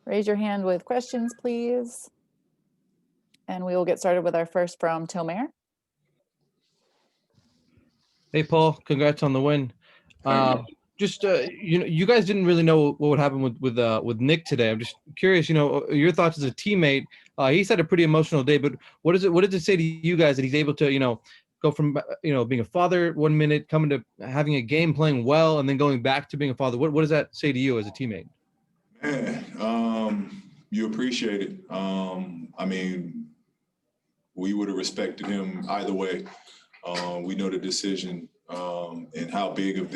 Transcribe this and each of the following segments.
Raise your hand with questions, please. And we will get started with our first from Tomer. Hey, Paul, congrats on the win. Thank you. Just you guys didn't really know what would happen with Nick today. I'm just curious, your thoughts as a teammate. He's had a pretty emotional day, but what does it say to you guys that he's able to, go from being a father 1 minute, coming to having a game, playing well, and then going back to being a father? What does that say to you as a teammate? Man, you appreciate it. I mean, we would have respected him either way. We know the decision and how big of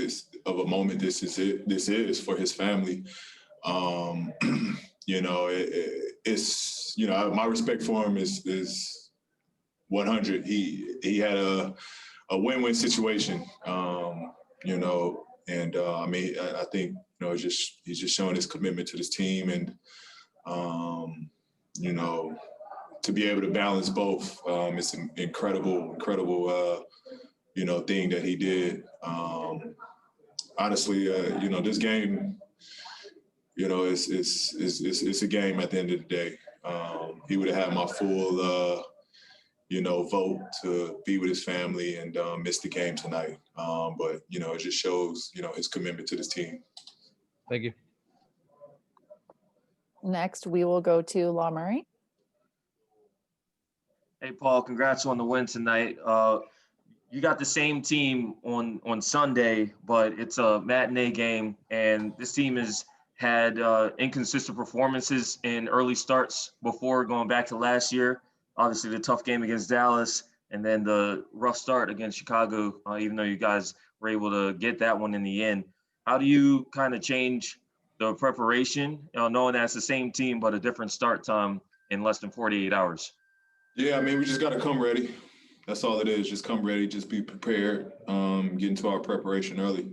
a moment this is for his family. It's my respect for him is 100. He had a win-win situation. I mean, I think he's just showing his commitment to this team, and to be able to balance both, it's an incredible thing that he did. Honestly, this game, it's a game at the end of the day. He would have had my full, vote to be with his family and miss the game tonight. But it just shows, his commitment to this team. Thank you. Next, we will go to Law Murray. Hey, Paul, congrats on the win tonight. You got the same team on Sunday, but it's a matinee game, and this team has had inconsistent performances in early starts before going back to last year. Obviously, the tough game against Dallas, and then the rough start against Chicago, even though you guys were able to get that one in the end. How do you kind of change the preparation, knowing that it's the same team but a different start time in less than 48 hours? Yeah, I mean, we just got to come ready. That's all it is. Just come ready. Just be prepared. Get into our preparation early.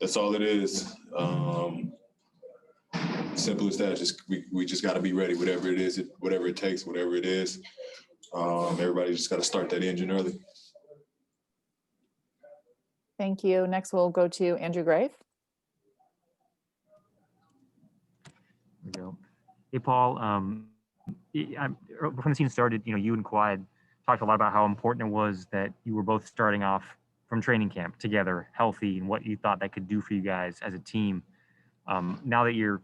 That's all it is. Simple as that. We just got to be ready. Whatever it is, whatever it takes, whatever it is. Everybody just got to start that engine early. Thank you. Next, we'll go to Andrew Grave. There we go. Hey, Paul. Before the season started, you and Clyde talked a lot about how important it was that you were both starting off from training camp together, healthy, and what you thought that could do for you guys as a team. Now that you're,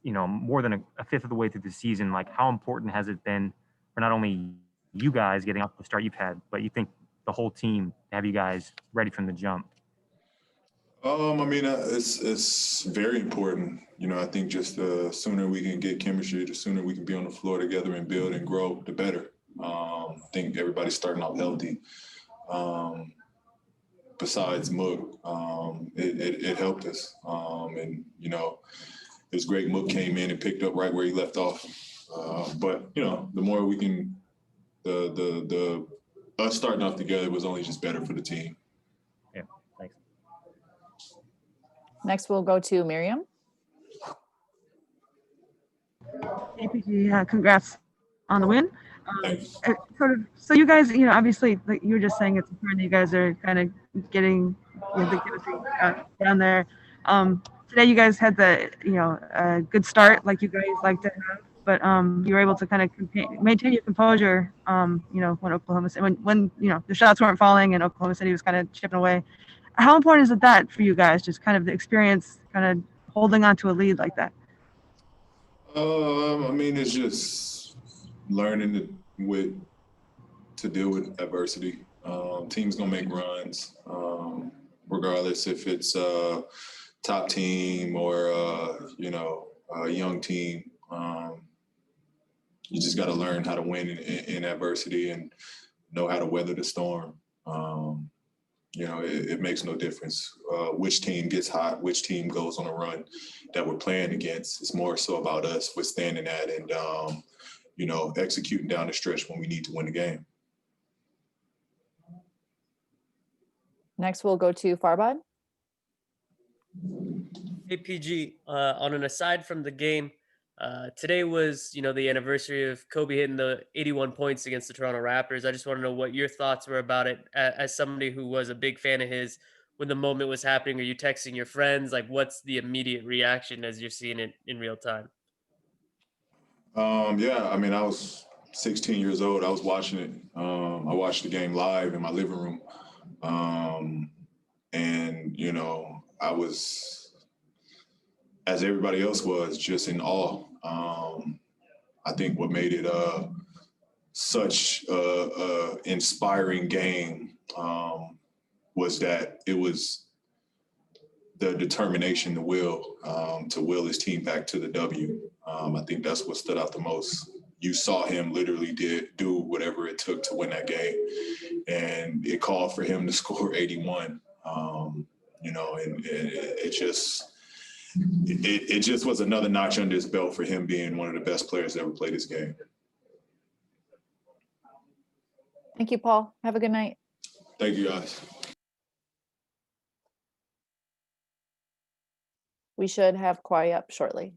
more than a fifth of the way through the season, like how important has it been for not only you guys getting off the start you've had, but you think the whole team to have you guys ready from the jump? I mean, it's very important. I think just the sooner we can get chemistry, the sooner we can be on the floor together and build and grow, the better. I think everybody's starting off healthy. Besides Mook, it helped us. And, it was great. Mook came in and picked up right where he left off. But, the more we can, the us starting off together was only just better for the team. Yeah, thanks. Next, we'll go to Miriam. APG, congrats on the win. Thanks. So you guys, obviously, like you were just saying, it's important that you guys are kind of getting the chemistry down there. Today, you guys had a good start, like you guys like to have, but you were able to kind of maintain your composure, when Oklahoma City, when the shots weren't falling and Oklahoma City was kind of chipping away. How important is it that for you guys, just kind of the experience, kind of holding on to a lead like that? I mean, it's just learning to deal with adversity. Teams gonna make runs, regardless if it's a top team or a young team. You just got to learn how to win in adversity and know how to weather the storm. It makes no difference which team gets hot, which team goes on a run that we're playing against. It's more so about us withstanding that and, executing down the stretch when we need to win the game. Next, we'll go to Farbad. Hey, PG, on an aside from the game, today was, the anniversary of Kobe hitting the 81 points against the Toronto Raptors. I just want to know what your thoughts were about it as somebody who was a big fan of his when the moment was happening? Are you texting your friends? Like, what's the immediate reaction as you're seeing it in real time? Yeah, I mean, I was 16 years old. I was watching it. I watched the game live in my living room. And, you know, I was, as everybody else was, just in awe. I think what made it such a inspiring game was that it was the determination, the will to will his team back to the W. I think that's what stood out the most. You saw him literally do whatever it took to win that game, and it called for him to score 81. You know, and it just was another notch under his belt for him being one of the best players that ever played this game. Thank you, Paul. Have a good night. Thank you, guys. We should have Kwai up shortly.